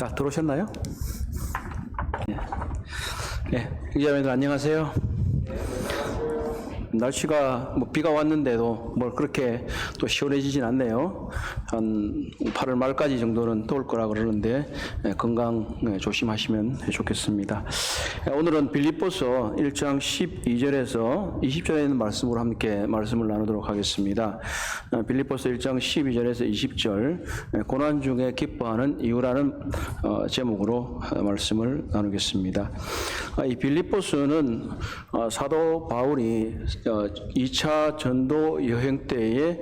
자, 들어오셨나요? 기자님들 안녕하세요. 날씨가 비가 왔는데도 그렇게 또 시원해지진 않네요. 한 8월 말까지 정도는 더울 거라 그러는데 건강 조심하시면 좋겠습니다. 오늘은 빌립보서 1장 12절에서 20절에 있는 말씀으로 함께 말씀을 나누도록 하겠습니다. 빌립보서 1장 12절에서 20절 고난 중에 기뻐하는 이유라는 제목으로 말씀을 나누겠습니다. 이 빌립보서는 사도 바울이 2차 전도 여행 때에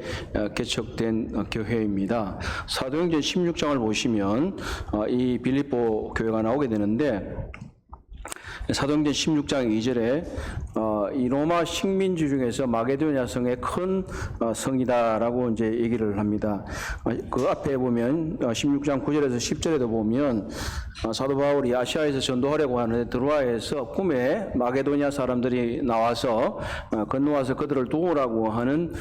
개척된 교회입니다. 사도행전 16장을 보시면 이 빌립보 교회가 나오게 되는데, 사도행전 16장 2절에 이 로마 식민지 중에서 마게도냐 성의 큰 성이다라고 이제 얘기를 합니다. 그 앞에 보면 16장 9절에서 10절에도 보면 사도 바울이 아시아에서 전도하려고 하는데 드로아에서 꿈에 마게도냐 사람들이 나와서 건너와서 그들을 도우라고 하는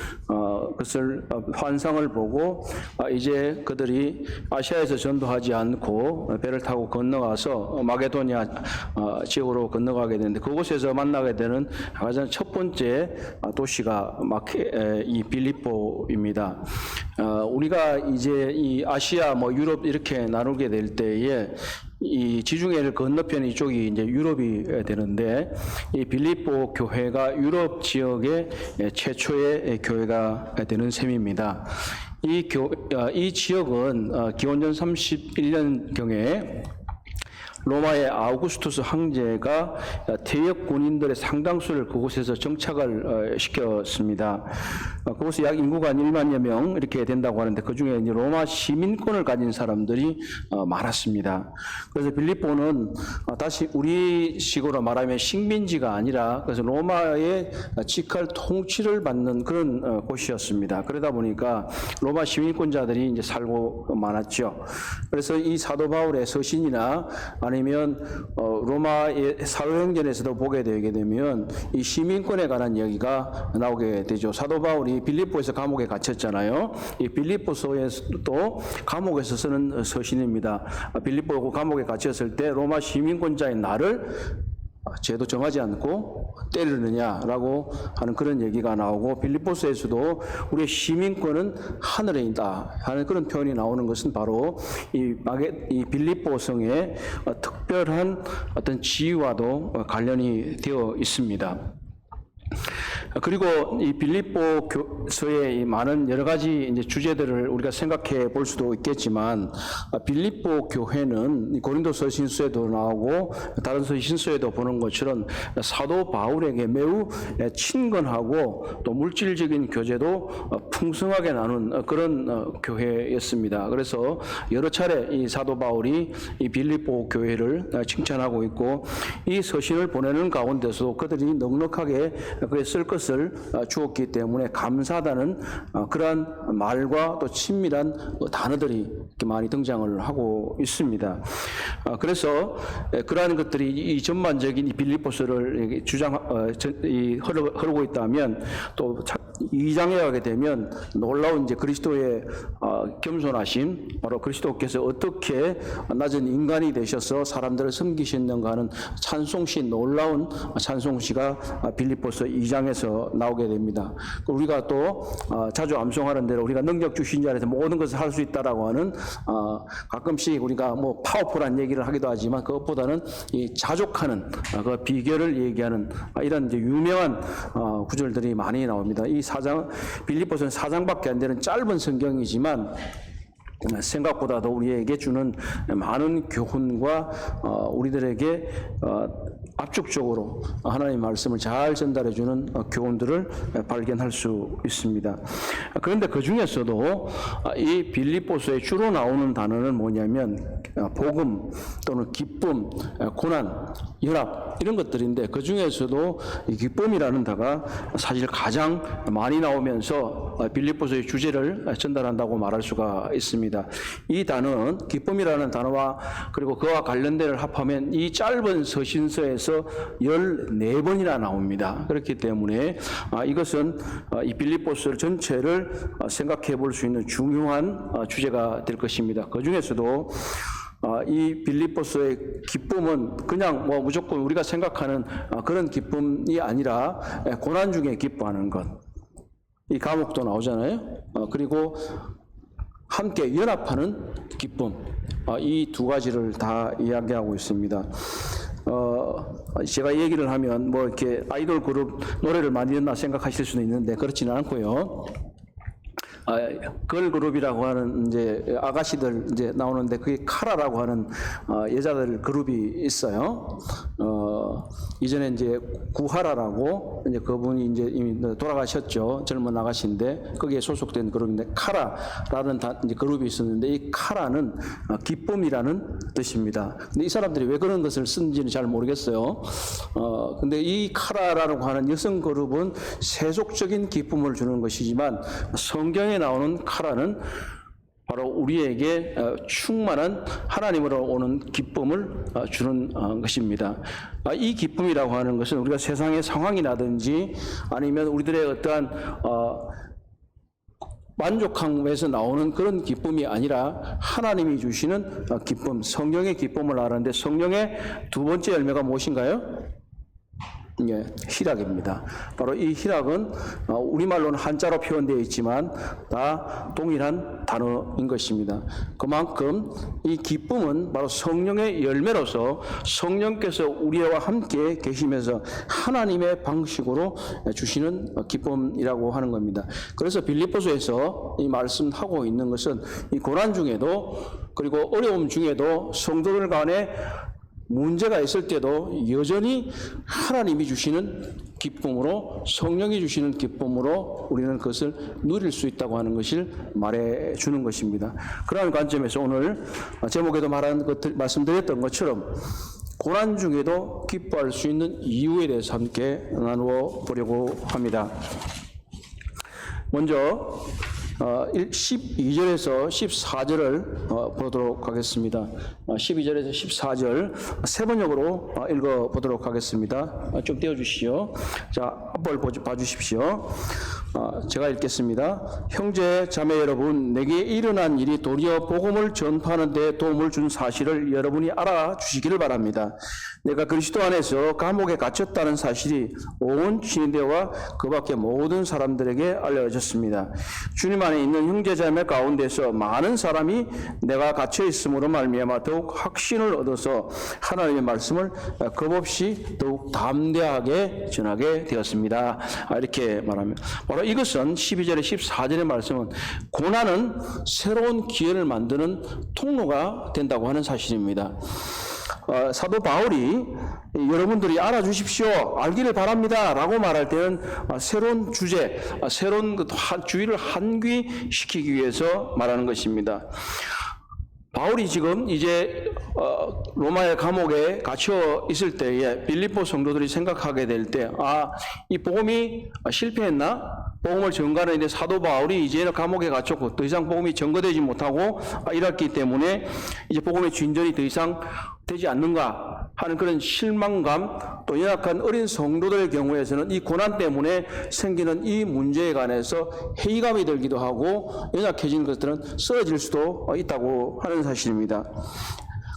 것을 환상을 보고 이제 그들이 아시아에서 전도하지 않고 배를 타고 건너가서 마게도냐 지역으로 건너가게 되는데, 그곳에서 만나게 되는 가장 첫 번째 도시가 이 빌립보입니다. 우리가 이제 이 아시아, 유럽 이렇게 나누게 될 때에 이 지중해를 건너편 이쪽이 이제 유럽이 되는데, 이 빌립보 교회가 유럽 지역의 최초의 교회가 되는 셈입니다. 이 지역은 기원전 31년경에 로마의 아우구스투스 황제가 퇴역 군인들의 상당수를 그곳에서 정착을 시켰습니다. 그곳에 약 인구가 한 1만여 명 이렇게 된다고 하는데, 그 중에 이제 로마 시민권을 가진 사람들이 많았습니다. 그래서 빌립보는 다시 우리식으로 말하면 식민지가 아니라 그래서 로마의 직할 통치를 받는 그런 곳이었습니다. 그러다 보니까 로마 시민권자들이 이제 살고 많았죠. 그래서 이 사도 바울의 서신이나 아니면 로마의 사도행전에서도 보게 되게 되면 이 시민권에 관한 이야기가 나오게 되죠. 사도 바울이 빌립보에서 감옥에 갇혔잖아요. 이 빌립보서에서도 감옥에서 쓰는 서신입니다. 빌립보 감옥에 갇혔을 때 로마 시민권자의 나를 죄도 정하지 않고 때리느냐라고 하는 그런 얘기가 나오고, 빌립보서에서도 우리의 시민권은 하늘에 있다 하는 그런 표현이 나오는 것은 바로 이 빌립보 성의 특별한 어떤 지위와도 관련이 되어 있습니다. 그리고 이 빌립보서의 많은 여러 가지 이제 주제들을 우리가 생각해 볼 수도 있겠지만, 빌립보 교회는 고린도서 신서에도 나오고 다른 신서에도 보는 것처럼 사도 바울에게 매우 친근하고 또 물질적인 교제도 풍성하게 나눈 그런 교회였습니다. 그래서 여러 차례 이 사도 바울이 이 빌립보 교회를 칭찬하고 있고, 이 서신을 보내는 가운데서 그들이 넉넉하게 그에 쓸 것을 주었기 때문에 감사하다는 그러한 말과 또 친밀한 단어들이 이렇게 많이 등장을 하고 있습니다. 그래서 그러한 것들이 이 전반적인 이 빌립보서를 흐르고 있다면, 또 2장에 가게 되면 놀라운 이제 그리스도의 겸손하심, 바로 그리스도께서 어떻게 낮은 인간이 되셔서 사람들을 섬기셨는가 하는 찬송시, 놀라운 찬송시가 빌립보서 2장에서 나오게 됩니다. 우리가 또 자주 암송하는 대로 우리가 능력 주신 자 안에서 모든 것을 할 수 있다라고 하는 가끔씩 우리가 파워풀한 얘기를 하기도 하지만, 그것보다는 이 자족하는 그 비결을 얘기하는 이런 이제 유명한 구절들이 많이 나옵니다. 이 빌립보서는 4장밖에 안 되는 짧은 성경이지만 생각보다도 우리에게 주는 많은 교훈과 우리들에게 압축적으로 하나님의 말씀을 잘 전달해주는 교훈들을 발견할 수 있습니다. 그런데 그 중에서도 이 빌립보서에 주로 나오는 단어는 뭐냐면 복음 또는 기쁨, 고난, 연합 이런 것들인데, 그 중에서도 이 기쁨이라는 단어가 사실 가장 많이 나오면서 빌립보서의 주제를 전달한다고 말할 수가 있습니다. 이 단어는 기쁨이라는 단어와 그리고 그와 관련된 합하면 이 짧은 서신서에서 14번이나 나옵니다. 그렇기 때문에 이것은 이 빌립보서 전체를 생각해 볼 수 있는 중요한 주제가 될 것입니다. 그 중에서도 이 빌립보서의 기쁨은 그냥 뭐 무조건 우리가 생각하는 그런 기쁨이 아니라 고난 중에 기뻐하는 것. 이 감옥도 나오잖아요. 그리고 함께 연합하는 기쁨. 이 두 가지를 다 이야기하고 있습니다. 제가 얘기를 하면 뭐 이렇게 아이돌 그룹 노래를 많이 듣나 생각하실 수도 있는데 그렇지는 않고요. 걸그룹이라고 하는 이제 아가씨들 이제 나오는데 그게 카라라고 하는 여자들 그룹이 있어요. 이전에 이제 구하라라고 이제 그분이 이제 이미 돌아가셨죠. 젊은 아가씨인데 거기에 소속된 그룹인데 카라라는 이제 그룹이 있었는데 이 카라는 기쁨이라는 뜻입니다. 근데 이 사람들이 왜 그런 것을 쓴지는 잘 모르겠어요. 근데 이 카라라고 하는 여성 그룹은 세속적인 기쁨을 주는 것이지만 성경에 나오는 카라는 바로 우리에게 충만한 하나님으로 오는 기쁨을 주는 것입니다. 이 기쁨이라고 하는 것은 우리가 세상의 상황이라든지 아니면 우리들의 어떠한 만족함에서 나오는 그런 기쁨이 아니라 하나님이 주시는 기쁨, 성령의 기쁨을 말하는데 성령의 두 번째 열매가 무엇인가요? 예, 희락입니다. 바로 이 희락은 우리말로는 한자로 표현되어 있지만 다 동일한 단어인 것입니다. 그만큼 이 기쁨은 바로 성령의 열매로서 성령께서 우리와 함께 계시면서 하나님의 방식으로 주시는 기쁨이라고 하는 겁니다. 그래서 빌립보서에서 이 말씀하고 있는 것은 이 고난 중에도 그리고 어려움 중에도 성도들 간에 문제가 있을 때도 여전히 하나님이 주시는 기쁨으로 성령이 주시는 기쁨으로 우리는 그것을 누릴 수 있다고 하는 것을 말해 주는 것입니다. 그러한 관점에서 오늘 제목에도 말씀드렸던 것처럼 고난 중에도 기뻐할 수 있는 이유에 대해서 함께 나누어 보려고 합니다. 먼저 12절에서 14절을 보도록 하겠습니다. 12절에서 14절 세 번역으로 읽어보도록 하겠습니다. 좀 떼어주시죠. 자, 앞을 봐주십시오. 제가 읽겠습니다. 형제 자매 여러분, 내게 일어난 일이 도리어 복음을 전파하는 데 도움을 준 사실을 여러분이 알아주시기를 바랍니다. 내가 그리스도 안에서 감옥에 갇혔다는 사실이 온 친인대와 그 밖의 모든 사람들에게 알려졌습니다. 주님 안에 있는 형제자매 가운데서 많은 사람이 내가 갇혀 있음으로 말미암아 더욱 확신을 얻어서 하나님의 말씀을 겁없이 더욱 담대하게 전하게 되었습니다. 이렇게 말합니다. 바로 이것은 12절에 14절의 말씀은 고난은 새로운 기회를 만드는 통로가 된다고 하는 사실입니다. 사도 바울이 여러분들이 알아주십시오, 알기를 바랍니다 라고 말할 때는 새로운 주제, 새로운 주의를 환기시키기 위해서 말하는 것입니다. 바울이 지금 이제 로마의 감옥에 갇혀 있을 때에 빌립보 성도들이 생각하게 될 때, 이 복음이 실패했나? 복음을 전가하는데 사도 바울이 이제는 감옥에 갇혔고 더 이상 복음이 전거되지 못하고 이랬기 때문에 이제 복음의 진전이 더 이상 되지 않는가 하는 그런 실망감, 또 연약한 어린 성도들의 경우에서는 이 고난 때문에 생기는 이 문제에 관해서 회의감이 들기도 하고 연약해진 것들은 쓰러질 수도 있다고 하는 사실입니다.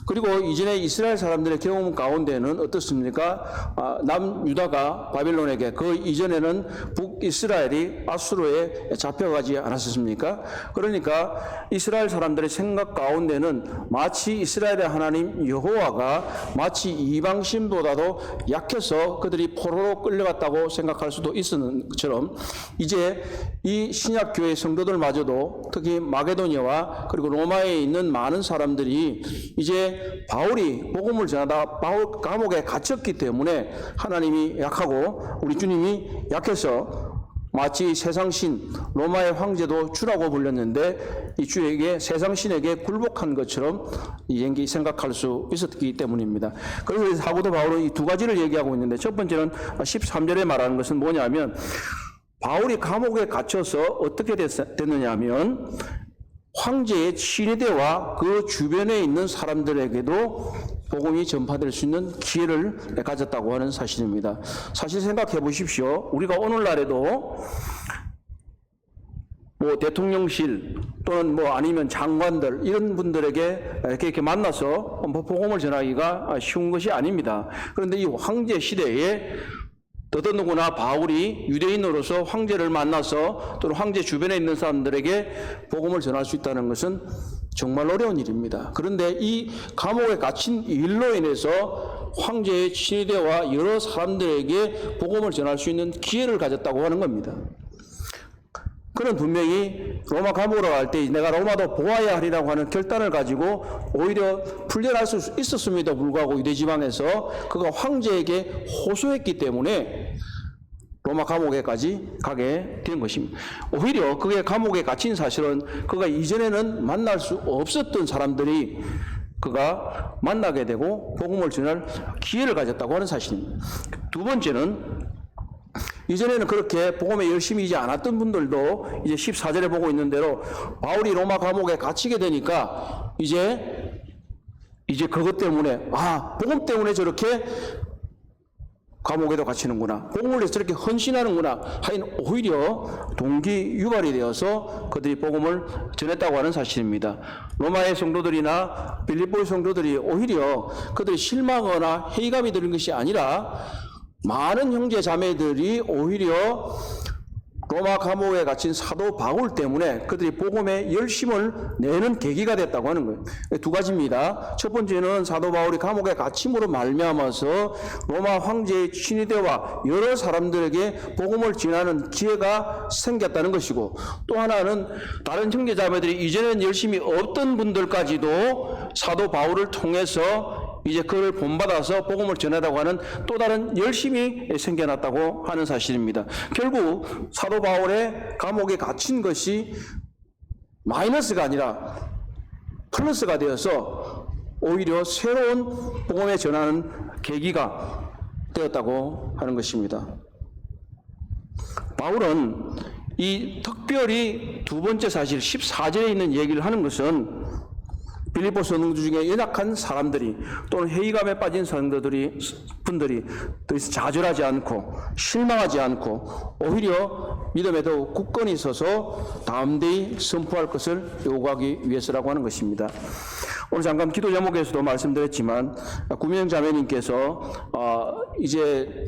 그리고 이전에 이스라엘 사람들의 경험 가운데는 어떻습니까? 남유다가 바빌론에게, 그 이전에는 북이스라엘이 아수르에 잡혀가지 않았습니까? 그러니까 이스라엘 사람들의 생각 가운데는 마치 이스라엘의 하나님 여호와가 마치 이방신보다도 약해서 그들이 포로로 끌려갔다고 생각할 수도 있었는 것처럼 이제 이 신약교회 성도들마저도 특히 마게도니아와 그리고 로마에 있는 많은 사람들이 이제 바울이 복음을 전하다 감옥에 갇혔기 때문에 하나님이 약하고 우리 주님이 약해서 마치 세상신 로마의 황제도 주라고 불렸는데 이 주에게 세상신에게 굴복한 것처럼 이 생각할 수 있었기 때문입니다. 그래서 사도 바울은 이 두 가지를 얘기하고 있는데 첫 번째는 13절에 말하는 것은 뭐냐면 바울이 감옥에 갇혀서 어떻게 됐느냐 하면 황제의 친위대와 그 주변에 있는 사람들에게도 복음이 전파될 수 있는 기회를 가졌다고 하는 사실입니다. 사실 생각해 보십시오. 우리가 오늘날에도 뭐 대통령실 또는 뭐 아니면 장관들 이런 분들에게 이렇게 만나서 뭐 복음을 전하기가 쉬운 것이 아닙니다. 그런데 이 황제 시대에 더더군다나 바울이 유대인으로서 황제를 만나서 또는 황제 주변에 있는 사람들에게 복음을 전할 수 있다는 것은 정말 어려운 일입니다. 그런데 이 감옥에 갇힌 일로 인해서 황제의 친위대와 여러 사람들에게 복음을 전할 수 있는 기회를 가졌다고 하는 겁니다. 그는 분명히 로마 감옥으로 갈 때 내가 로마도 보아야 하리라고 하는 결단을 가지고 오히려 풀려날 수 있었음에도 불구하고 유대 지방에서 그가 황제에게 호소했기 때문에 로마 감옥에까지 가게 된 것입니다. 오히려 그의 감옥에 갇힌 사실은 그가 이전에는 만날 수 없었던 사람들이 그가 만나게 되고 복음을 전할 기회를 가졌다고 하는 사실입니다. 두 번째는 이전에는 그렇게 복음에 열심히 이제 않았던 분들도 이제 14절에 보고 있는 대로 바울이 로마 감옥에 갇히게 되니까 이제 그것 때문에 복음 때문에 저렇게 감옥에도 갇히는구나. 복음을 위해서 저렇게 헌신하는구나. 하인 오히려 동기 유발이 되어서 그들이 복음을 전했다고 하는 사실입니다. 로마의 성도들이나 빌립보의 성도들이 오히려 그들이 실망하거나 회의감이 드는 것이 아니라 많은 형제 자매들이 오히려 로마 감옥에 갇힌 사도 바울 때문에 그들이 복음에 열심을 내는 계기가 됐다고 하는 거예요. 두 가지입니다. 첫 번째는 사도 바울이 감옥에 갇힘으로 말미암아서 로마 황제의 친위대와 여러 사람들에게 복음을 전하는 기회가 생겼다는 것이고, 또 하나는 다른 형제 자매들이 이전엔 열심히 없던 분들까지도 사도 바울을 통해서 이제 그를 본받아서 복음을 전하라고 하는 또 다른 열심이 생겨났다고 하는 사실입니다. 결국 사도 바울의 감옥에 갇힌 것이 마이너스가 아니라 플러스가 되어서 오히려 새로운 복음에 전하는 계기가 되었다고 하는 것입니다. 바울은 이 특별히 두 번째 사실 14절에 있는 얘기를 하는 것은 빌립보 성도 중에 연약한 사람들이 또는 회의감에 빠진 성도들이 분들이 더 이상 좌절하지 않고 실망하지 않고 오히려 믿음에 더욱 굳건히 서서 담대히 선포할 것을 요구하기 위해서라고 하는 것입니다. 오늘 잠깐 기도 제목에서도 말씀드렸지만 구명 자매님께서 이제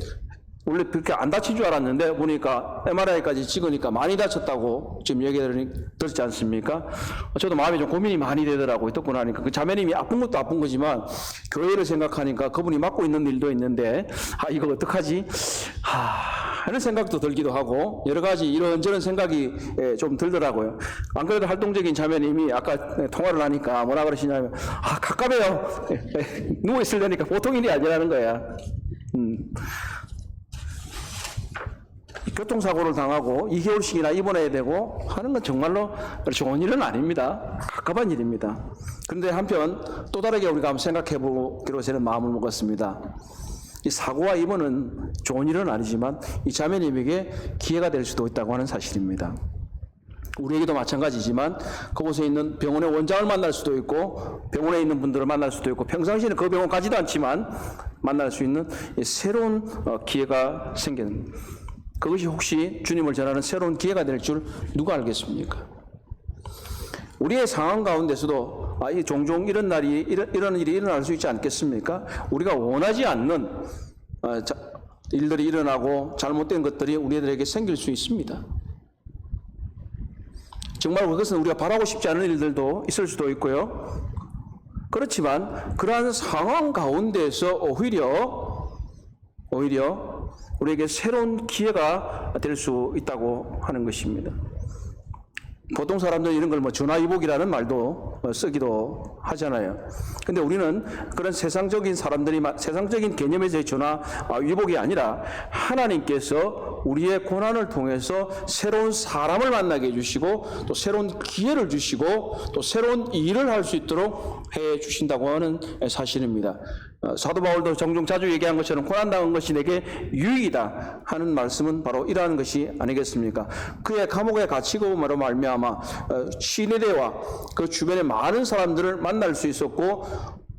원래 그렇게 안 다친 줄 알았는데 보니까 MRI까지 찍으니까 많이 다쳤다고 지금 얘기를 들었지 않습니까? 저도 마음에 좀 고민이 많이 되더라고요. 듣고 나니까 그 자매님이 아픈 것도 아픈 거지만 교회를 생각하니까 그분이 맡고 있는 일도 있는데 이거 어떡하지? 하는 생각도 들기도 하고 여러 가지 이런저런 생각이 좀 들더라고요. 안 그래도 활동적인 자매님이 아까 통화를 하니까 뭐라 그러시냐면 가깝해요. 누워 있으려니까 보통 일이 아니라는 거야. 교통사고를 당하고 2개월씩이나 입원해야 되고 하는 건 정말로 좋은 일은 아닙니다. 갑갑한 일입니다. 그런데 한편 또 다르게 우리가 한번 생각해 보기로 저는 마음을 먹었습니다. 이 사고와 입원은 좋은 일은 아니지만 이 자매님에게 기회가 될 수도 있다고 하는 사실입니다. 우리에게도 마찬가지지만 그곳에 있는 병원의 원장을 만날 수도 있고 병원에 있는 분들을 만날 수도 있고 평상시에는 그 병원 가지도 않지만 만날 수 있는 새로운 기회가 생기는, 그것이 혹시 주님을 전하는 새로운 기회가 될 줄 누가 알겠습니까? 우리의 상황 가운데서도 종종 이런 이런 일이 일어날 수 있지 않겠습니까? 우리가 원하지 않는 일들이 일어나고 잘못된 것들이 우리들에게 생길 수 있습니다. 정말 그것은 우리가 바라고 싶지 않은 일들도 있을 수도 있고요. 그렇지만 그러한 상황 가운데서 오히려 우리에게 새로운 기회가 될 수 있다고 하는 것입니다. 보통 사람들은 이런 걸 전화위복이라는 말도 쓰기도 하잖아요. 근데 우리는 그런 세상적인 개념에서의 전화위복이 아니라 하나님께서 우리의 고난을 통해서 새로운 사람을 만나게 해주시고 또 새로운 기회를 주시고 또 새로운 일을 할 수 있도록 해 주신다고 하는 사실입니다. 사도 바울도 종종 자주 얘기한 것처럼 고난당한 것이 내게 유익이다 하는 말씀은 바로 이러한 것이 아니겠습니까? 그의 감옥에 갇히고로 말미암아 친위대와 그 주변의 많은 사람들을 만날 수 있었고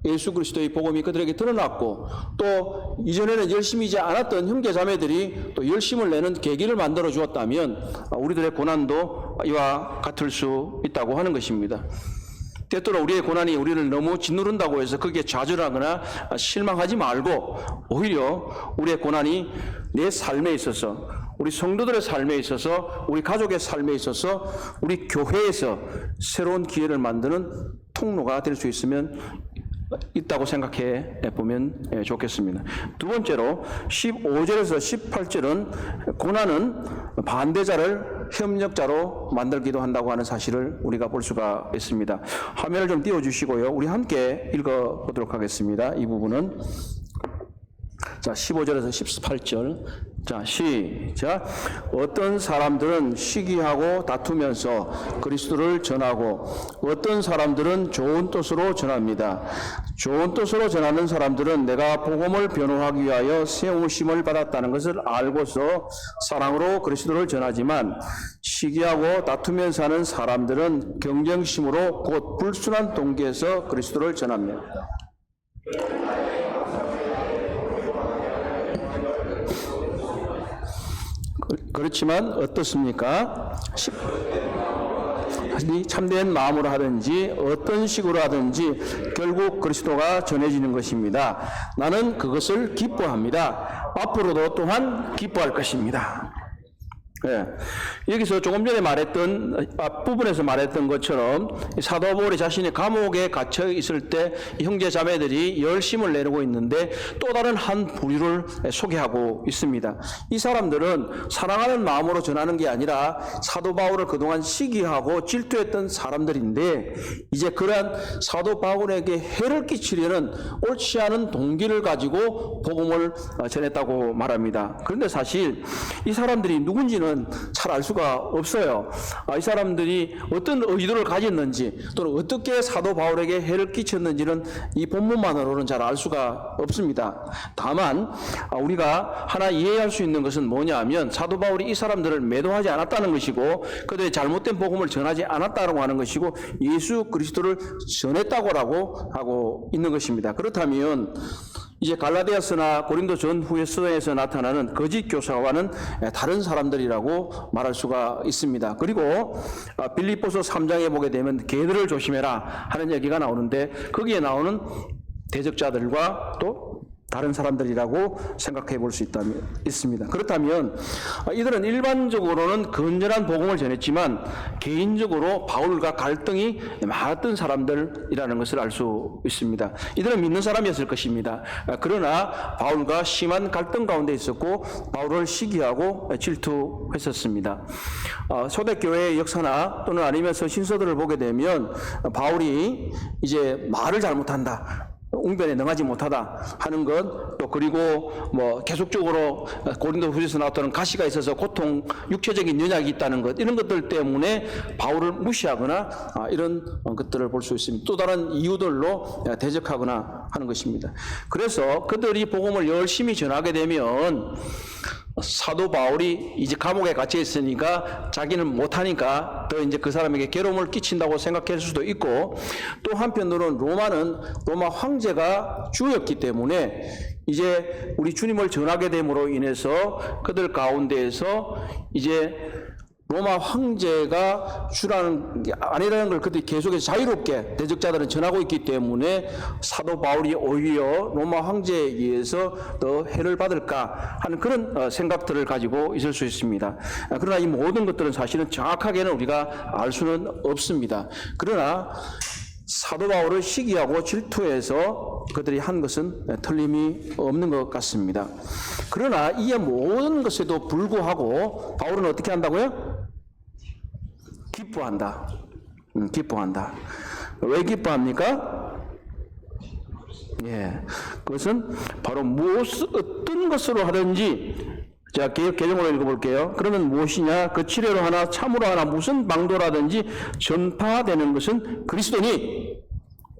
예수 그리스도의 복음이 그들에게 드러났고 또 이전에는 열심히지 않았던 형제 자매들이 또 열심을 내는 계기를 만들어 주었다면 우리들의 고난도 이와 같을 수 있다고 하는 것입니다. 때때로 우리의 고난이 우리를 너무 짓누른다고 해서 거기에 좌절하거나 실망하지 말고 오히려 우리의 고난이 내 삶에 있어서, 우리 성도들의 삶에 있어서, 우리 가족의 삶에 있어서, 우리 교회에서 새로운 기회를 만드는 통로가 될 수 있으면 있다고 생각해 보면 좋겠습니다. 두 번째로 15절에서 18절은 고난은 반대자를 협력자로 만들기도 한다고 하는 사실을 우리가 볼 수가 있습니다. 화면을 좀 띄워주시고요. 우리 함께 읽어보도록 하겠습니다. 이 부분은 자, 15절에서 18절. 자, 시작. 어떤 사람들은 시기하고 다투면서 그리스도를 전하고 어떤 사람들은 좋은 뜻으로 전합니다. 좋은 뜻으로 전하는 사람들은 내가 복음을 변호하기 위하여 세우심을 받았다는 것을 알고서 사랑으로 그리스도를 전하지만 시기하고 다투면서 하는 사람들은 경쟁심으로 곧 불순한 동기에서 그리스도를 전합니다. 그렇지만 어떻습니까? 참된 마음으로 하든지 어떤 식으로 하든지 결국 그리스도가 전해지는 것입니다. 나는 그것을 기뻐합니다. 앞으로도 또한 기뻐할 것입니다. 예. 여기서 조금 전에 말했던 앞부분에서 말했던 것처럼 사도 바울이 자신이 감옥에 갇혀 있을 때 형제 자매들이 열심을 내려고 있는데 또 다른 한 부류를 소개하고 있습니다. 이 사람들은 사랑하는 마음으로 전하는 게 아니라 사도 바울을 그동안 시기하고 질투했던 사람들인데 이제 그러한 사도 바울에게 해를 끼치려는 옳지 않은 동기를 가지고 복음을 전했다고 말합니다. 그런데 사실 이 사람들이 누군지는 잘 알 수가 없어요. 이 사람들이 어떤 의도를 가졌는지 또는 어떻게 사도 바울에게 해를 끼쳤는지는 이 본문만으로는 잘 알 수가 없습니다. 다만 우리가 하나 이해할 수 있는 것은 뭐냐면 사도 바울이 이 사람들을 매도하지 않았다는 것이고 그들의 잘못된 복음을 전하지 않았다고 하는 것이고 예수 그리스도를 전했다고 하고 있는 것입니다. 그렇다면 이제 갈라디아서나 고린도 전후서에서 나타나는 거짓 교사와는 다른 사람들이라고 말할 수가 있습니다. 그리고 빌립보서 3장에 보게 되면 개들을 조심해라 하는 얘기가 나오는데 거기에 나오는 대적자들과 또 다른 사람들이라고 생각해 볼 수 있습니다. 그렇다면 이들은 일반적으로는 건전한 복음을 전했지만 개인적으로 바울과 갈등이 많았던 사람들이라는 것을 알 수 있습니다. 이들은 믿는 사람이었을 것입니다. 그러나 바울과 심한 갈등 가운데 있었고 바울을 시기하고 질투했었습니다. 초대교회의 역사나 또는 아니면 서신서들을 보게 되면 바울이 이제 말을 잘못한다, 웅변에 능하지 못하다 하는 것, 또 그리고 계속적으로 고린도 후서에서 나왔던 가시가 있어서 고통, 육체적인 연약이 있다는 것, 이런 것들 때문에 바울을 무시하거나 이런 것들을 볼 수 있습니다. 또 다른 이유들로 대적하거나 하는 것입니다. 그래서 그들이 복음을 열심히 전하게 되면 사도 바울이 이제 감옥에 갇혀 있으니까 자기는 못하니까 더 이제 그 사람에게 괴로움을 끼친다고 생각할 수도 있고, 또 한편으로는 로마는 로마 황제가 주였기 때문에 이제 우리 주님을 전하게 됨으로 인해서 그들 가운데에서 이제 로마 황제가 주라는 게 아니라는 걸 그들이 계속해서 자유롭게 대적자들은 전하고 있기 때문에 사도 바울이 오히려 로마 황제에 의해서 더 해를 받을까 하는 그런 생각들을 가지고 있을 수 있습니다. 그러나 이 모든 것들은 사실은 정확하게는 우리가 알 수는 없습니다. 그러나 사도 바울을 시기하고 질투해서 그들이 한 것은 틀림이 없는 것 같습니다. 그러나 이 모든 것에도 불구하고 바울은 어떻게 한다고요? 기뻐한다. 기뻐한다. 왜 기뻐합니까? 그것은 바로 어떤 것으로 하든지, 자, 개정으로 읽어볼게요. 그러면 무엇이냐? 그 치료로 하나 참으로 하나 무슨 방도라든지 전파되는 것은 그리스도니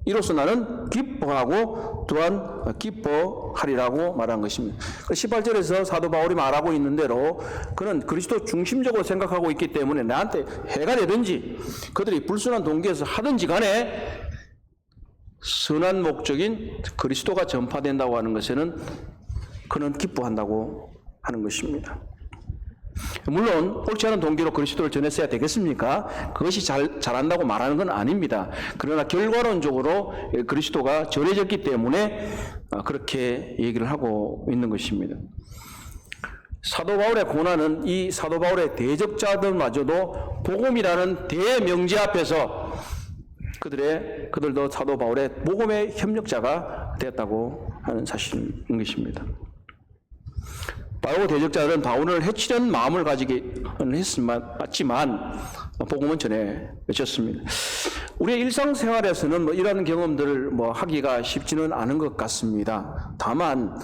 이로써 나는 기뻐하고 또한 기뻐하리라고 말한 것입니다. 18절에서 사도 바울이 말하고 있는 대로 그는 그리스도 중심적으로 생각하고 있기 때문에 나한테 해가 되든지 그들이 불순한 동기에서 하든지 간에 선한 목적인 그리스도가 전파된다고 하는 것에는 그는 기뻐한다고 하는 것입니다. 물론 옳지 않은 동기로 그리스도를 전했어야 되겠습니까? 그것이 잘한다고 말하는 건 아닙니다. 그러나 결과론적으로 그리스도가 전해졌기 때문에 그렇게 얘기를 하고 있는 것입니다. 사도 바울의 고난은 이 사도 바울의 대적자들마저도 복음이라는 대명제 앞에서 그들도 사도 바울의 복음의 협력자가 되었다고 하는 사실인 것입니다. 바로 대적자들은 바울을 해치려는 마음을 가지긴 했지만 복음은 전해졌습니다. 우리의 일상생활에서는 이런 경험들을 하기가 쉽지는 않은 것 같습니다. 다만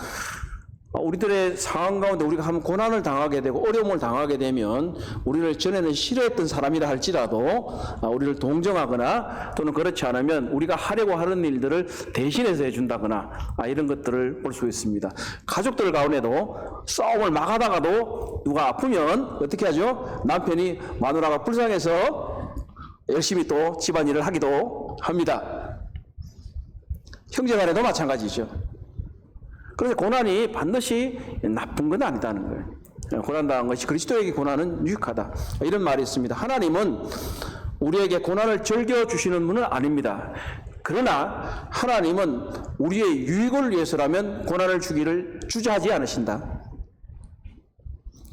우리들의 상황 가운데 우리가 한번 고난을 당하게 되고 어려움을 당하게 되면 우리를 전에는 싫어했던 사람이라 할지라도 우리를 동정하거나 또는 그렇지 않으면 우리가 하려고 하는 일들을 대신해서 해준다거나 이런 것들을 볼 수 있습니다. 가족들 가운데도 싸움을 막 하다가도 누가 아프면 어떻게 하죠? 남편이 마누라가 불쌍해서 열심히 또 집안일을 하기도 합니다. 형제 간에도 마찬가지죠. 그래서 고난이 반드시 나쁜 건 아니다는 거예요. 고난당한 것이 그리스도에게 고난은 유익하다. 이런 말이 있습니다. 하나님은 우리에게 고난을 즐겨주시는 분은 아닙니다. 그러나 하나님은 우리의 유익을 위해서라면 고난을 주저하지 않으신다.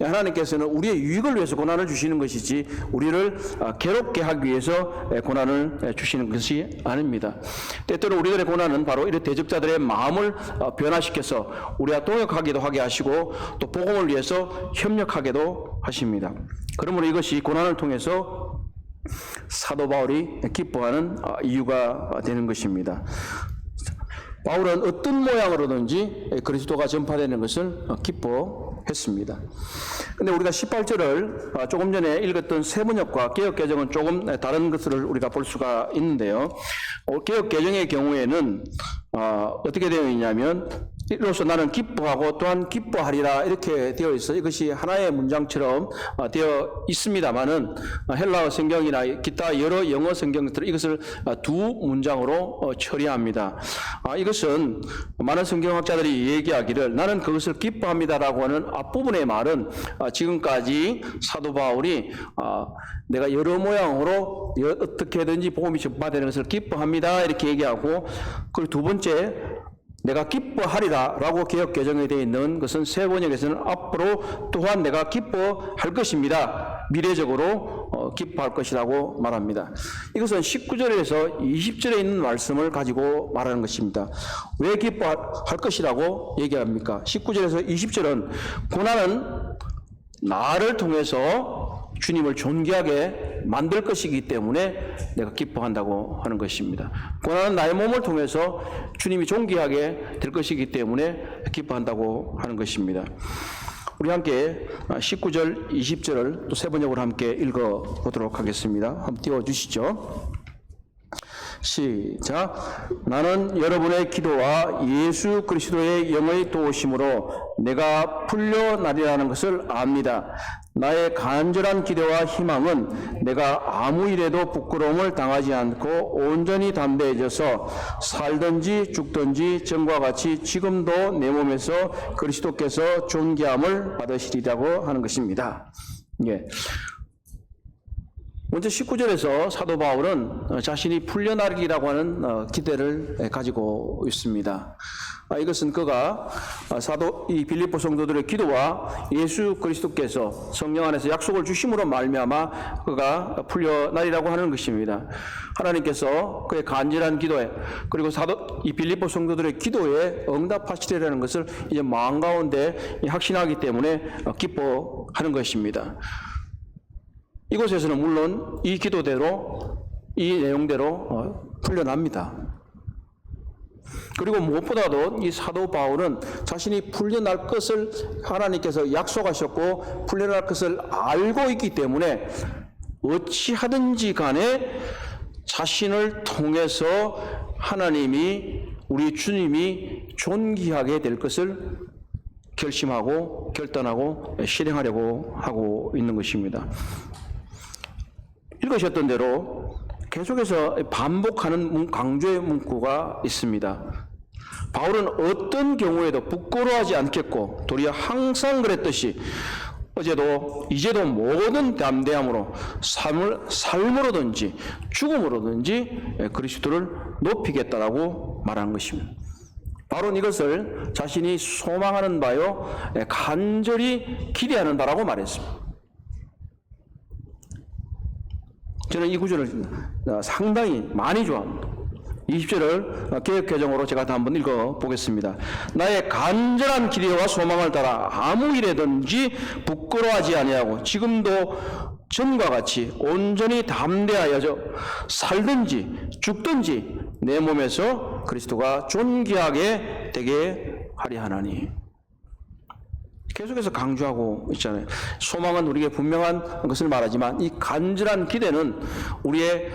하나님께서는 우리의 유익을 위해서 고난을 주시는 것이지 우리를 괴롭게 하기 위해서 고난을 주시는 것이 아닙니다. 때때로 우리들의 고난은 바로 이런 대적자들의 마음을 변화시켜서 우리와 동역하기도 하게 하시고 또 복음을 위해서 협력하게도 하십니다. 그러므로 이것이 고난을 통해서 사도 바울이 기뻐하는 이유가 되는 것입니다. 바울은 어떤 모양으로든지 그리스도가 전파되는 것을 기뻐했습니다. 근데 우리가 18절을 조금 전에 읽었던 세번역과 개역개정은 조금 다른 것을 우리가 볼 수가 있는데요. 개역개정의 경우에는 어떻게 되어 있냐면 이로써 나는 기뻐하고 또한 기뻐하리라 이렇게 되어 있어. 이것이 하나의 문장처럼 되어 있습니다만은 헬라어 성경이나 기타 여러 영어 성경들 이것을 두 문장으로 처리합니다. 이것은 많은 성경학자들이 얘기하기를 나는 그것을 기뻐합니다라고 하는 앞부분의 말은 지금까지 사도 바울이 내가 여러 모양으로 어떻게든지 복음이 전파되는 것을 기뻐합니다 이렇게 얘기하고, 그리고 두 번째 내가 기뻐하리라 라고 개역 개정에 되어 있는 것은 세 번역에서는 앞으로 또한 내가 기뻐할 것입니다. 미래적으로 기뻐할 것이라고 말합니다. 이것은 19절에서 20절에 있는 말씀을 가지고 말하는 것입니다. 왜 기뻐할 것이라고 얘기합니까? 19절에서 20절은 고난은 나를 통해서 주님을 존귀하게 만들 것이기 때문에 내가 기뻐한다고 하는 것입니다. 고난은 나의 몸을 통해서 주님이 존귀하게 될 것이기 때문에 기뻐한다고 하는 것입니다. 우리 함께 19절, 20절을 또 세 번역으로 함께 읽어보도록 하겠습니다. 한번 띄워주시죠. 시작. 나는 여러분의 기도와 예수 그리스도의 영의 도우심으로 내가 풀려나리라는 것을 압니다. 나의 간절한 기대와 희망은 내가 아무 일에도 부끄러움을 당하지 않고 온전히 담대해져서 살든지 죽든지 전과 같이 지금도 내 몸에서 그리스도께서 존귀함을 받으시리라고 하는 것입니다. 예. 먼저 19절에서 사도 바울은 자신이 풀려나리라고 하는 기대를 가지고 있습니다. 이것은 그가 이 빌립보 성도들의 기도와 예수 그리스도께서 성령 안에서 약속을 주심으로 말미암아 그가 풀려나리라고 하는 것입니다. 하나님께서 그의 간절한 기도에 그리고 이 빌립보 성도들의 기도에 응답하시리라는 것을 이제 마음 가운데 확신하기 때문에 기뻐하는 것입니다. 이곳에서는 물론 이 기도대로 이 내용대로 풀려납니다. 그리고 무엇보다도 이 사도 바울은 자신이 풀려날 것을 하나님께서 약속하셨고 풀려날 것을 알고 있기 때문에 어찌하든지 간에 자신을 통해서 하나님이 우리 주님이 존귀하게 될 것을 결심하고 결단하고 실행하려고 하고 있는 것입니다. 읽으셨던 대로 계속해서 반복하는 강조의 문구가 있습니다. 바울은 어떤 경우에도 부끄러워하지 않겠고 도리어 항상 그랬듯이 어제도 이제도 모든 담대함으로 삶으로든지 죽음으로든지 그리스도를 높이겠다라고 말하는 것입니다. 바로 이것을 자신이 소망하는 바요 간절히 기대하는 바라고 말했습니다. 저는 이 구절을 상당히 많이 좋아합니다. 20절을 개역개정으로 제가 다 한번 읽어보겠습니다. 나의 간절한 기대와 소망을 따라 아무 일에든지 부끄러워하지 아니하고 지금도 전과 같이 온전히 담대하여 살든지 죽든지 내 몸에서 그리스도가 존귀하게 되게 하려 하나니. 계속해서 강조하고 있잖아요. 소망은 우리에게 분명한 것을 말하지만 이 간절한 기대는 우리의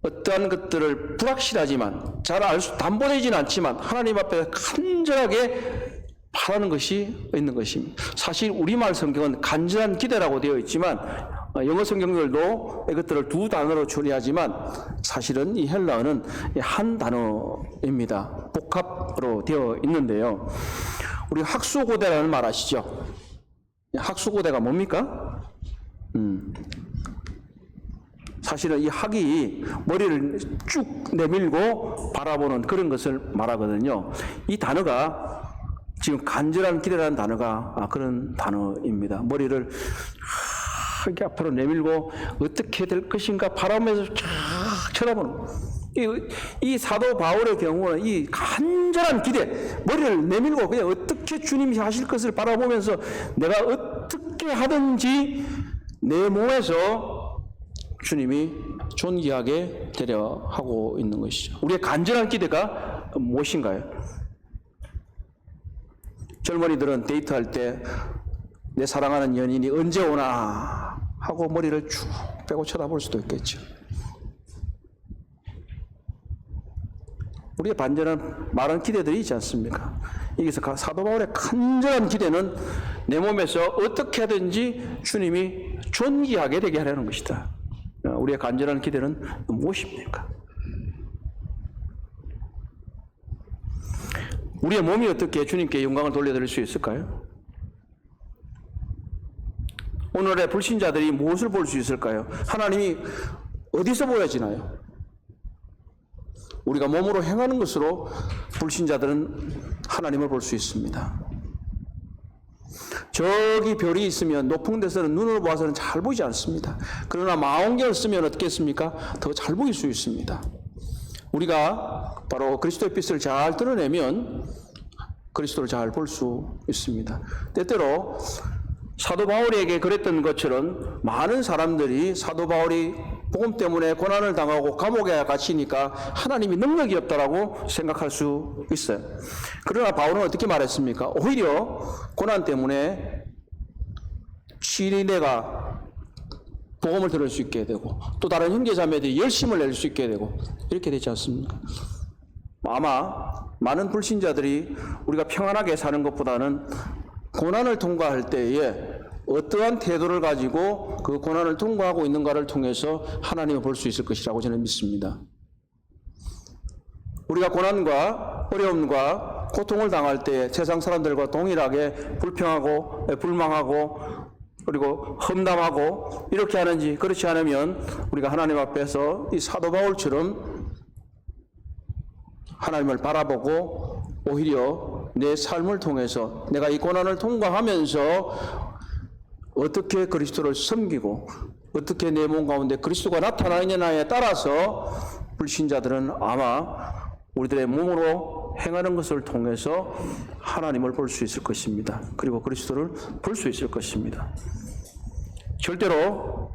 어떠한 것들을 불확실하지만 잘 담보되지는 않지만 하나님 앞에 간절하게 바라는 것이 있는 것입니다. 사실 우리말 성경은 간절한 기대라고 되어 있지만 영어 성경들도 이것들을 두 단어로 처리하지만 사실은 이 헬라어는 한 단어입니다. 복합으로 되어 있는데요. 우리 학수고대라는 말 아시죠? 학수고대가 뭡니까? 사실은 이 학이 머리를 쭉 내밀고 바라보는 그런 것을 말하거든요. 이 단어가 지금 간절한 기대라는 단어가 그런 단어입니다. 머리를 이렇게 앞으로 내밀고 어떻게 될 것인가 바라보면서 쫙 쳐다보는 이 사도 바울의 경우는 이 간절한 기대, 머리를 내밀고 그냥 어떻게 주님이 하실 것을 바라보면서 내가 어떻게 하든지 내 몸에서 주님이 존귀하게 되려 하고 있는 것이죠. 우리의 간절한 기대가 무엇인가요? 젊은이들은 데이트할 때 내 사랑하는 연인이 언제 오나 하고 머리를 쭉 빼고 쳐다볼 수도 있겠죠. 우리의 반전한 많은 기대들이 있지 않습니까? 여기서 사도 바울의 간절한 기대는 내 몸에서 어떻게 하든지 주님이 존귀하게 되게 하려는 것이다. 우리의 간절한 기대는 무엇입니까? 우리의 몸이 어떻게 주님께 영광을 돌려드릴 수 있을까요? 오늘의 불신자들이 무엇을 볼 수 있을까요? 하나님이 어디서 보여지나요? 우리가 몸으로 행하는 것으로 불신자들은 하나님을 볼 수 있습니다. 저기 별이 있으면 높은 데서는 눈으로 보아서는 잘 보이지 않습니다. 그러나 망원경을 쓰면 어떻겠습니까? 더 잘 보일 수 있습니다. 우리가 바로 그리스도의 빛을 잘 드러내면 그리스도를 잘 볼 수 있습니다. 때때로 사도 바울에게 그랬던 것처럼 많은 사람들이 사도 바울이 복음 때문에 고난을 당하고 감옥에 갇히니까 하나님이 능력이 없다라고 생각할 수 있어요. 그러나 바울은 어떻게 말했습니까? 오히려 고난 때문에 친인내가 복음을 들을 수 있게 되고 또 다른 형제자매들이 열심을 낼 수 있게 되고 이렇게 되지 않습니까? 아마 많은 불신자들이 우리가 평안하게 사는 것보다는 고난을 통과할 때에 어떠한 태도를 가지고 그 고난을 통과하고 있는가를 통해서 하나님을 볼 수 있을 것이라고 저는 믿습니다. 우리가 고난과 어려움과 고통을 당할 때 세상 사람들과 동일하게 불평하고 불망하고 그리고 험담하고 이렇게 하는지 그렇지 않으면 우리가 하나님 앞에서 이 사도 바울처럼 하나님을 바라보고 오히려 내 삶을 통해서 내가 이 고난을 통과하면서 어떻게 그리스도를 섬기고 어떻게 내 몸 가운데 그리스도가 나타나느냐에 따라서 불신자들은 아마 우리들의 몸으로 행하는 것을 통해서 하나님을 볼 수 있을 것입니다. 그리고 그리스도를 볼 수 있을 것입니다. 절대로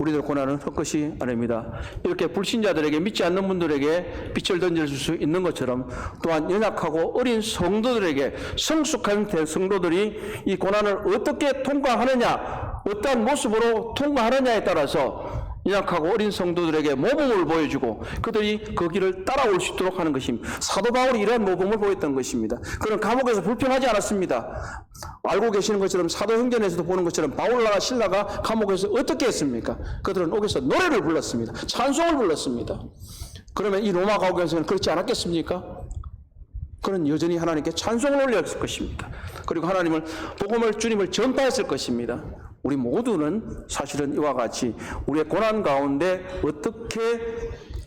우리들 고난은 헛것이 아닙니다. 이렇게 불신자들에게 믿지 않는 분들에게 빛을 던질 수 있는 것처럼 또한 연약하고 어린 성도들에게 성숙한 성도들이 이 고난을 어떻게 통과하느냐 어떠한 모습으로 통과하느냐에 따라서 연약하고 어린 성도들에게 모범을 보여주고 그들이 그 길을 따라올 수 있도록 하는 것입니다. 사도 바울이 이러한 모범을 보였던 것입니다. 그는 감옥에서 불평하지 않았습니다. 알고 계시는 것처럼 사도행전에서도 보는 것처럼 바울과 실라가 감옥에서 어떻게 했습니까? 그들은 옥에서 노래를 불렀습니다. 찬송을 불렀습니다. 그러면 이 로마 감옥에서는 그렇지 않았겠습니까? 그는 여전히 하나님께 찬송을 올렸을 것입니다. 그리고 하나님을 복음을 주님을 전파했을 것입니다. 우리 모두는 사실은 이와 같이 우리의 고난 가운데 어떻게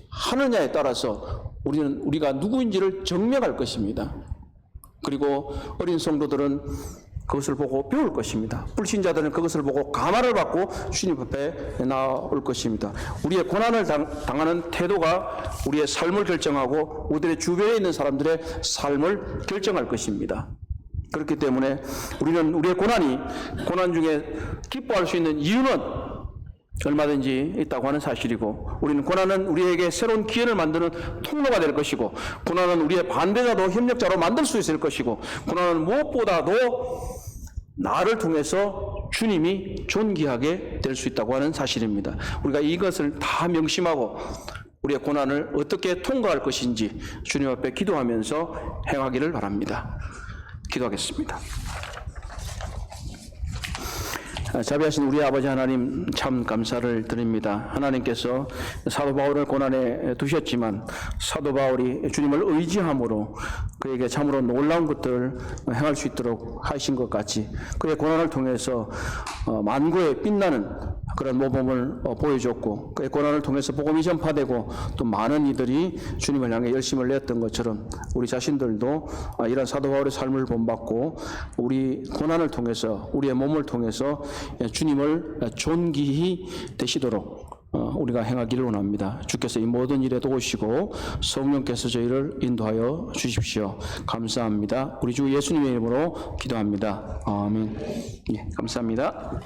하느냐에 따라서 우리가 누구인지를 증명할 것입니다. 그리고 어린 성도들은 그것을 보고 배울 것입니다. 불신자들은 그것을 보고 감화를 받고 주님 앞에 나올 것입니다. 우리의 고난을 당하는 태도가 우리의 삶을 결정하고 우리의 주변에 있는 사람들의 삶을 결정할 것입니다. 그렇기 때문에 우리는 우리의 고난 중에 기뻐할 수 있는 이유는 얼마든지 있다고 하는 사실이고, 우리는 고난은 우리에게 새로운 기회를 만드는 통로가 될 것이고, 고난은 우리의 반대자도 협력자로 만들 수 있을 것이고, 고난은 무엇보다도 나를 통해서 주님이 존귀하게 될 수 있다고 하는 사실입니다. 우리가 이것을 다 명심하고 우리의 고난을 어떻게 통과할 것인지 주님 앞에 기도하면서 행하기를 바랍니다. 기도하겠습니다. 자비하신 우리 아버지 하나님, 참 감사를 드립니다. 하나님께서 사도 바울을 고난에 두셨지만 사도 바울이 주님을 의지함으로 그에게 참으로 놀라운 것들을 행할 수 있도록 하신 것 같이 그의 고난을 통해서 만고에 빛나는 그런 모범을 보여줬고, 그의 고난을 통해서 복음이 전파되고 또 많은 이들이 주님을 향해 열심을 냈던 것처럼 우리 자신들도 이런 사도 바울의 삶을 본받고 우리 고난을 통해서 우리의 몸을 통해서 주님을 존귀히 되시도록 우리가 행하기를 원합니다. 주께서 이 모든 일에 도우시고 성령께서 저희를 인도하여 주십시오. 감사합니다. 우리 주 예수님의 이름으로 기도합니다. 아멘. 예, 감사합니다.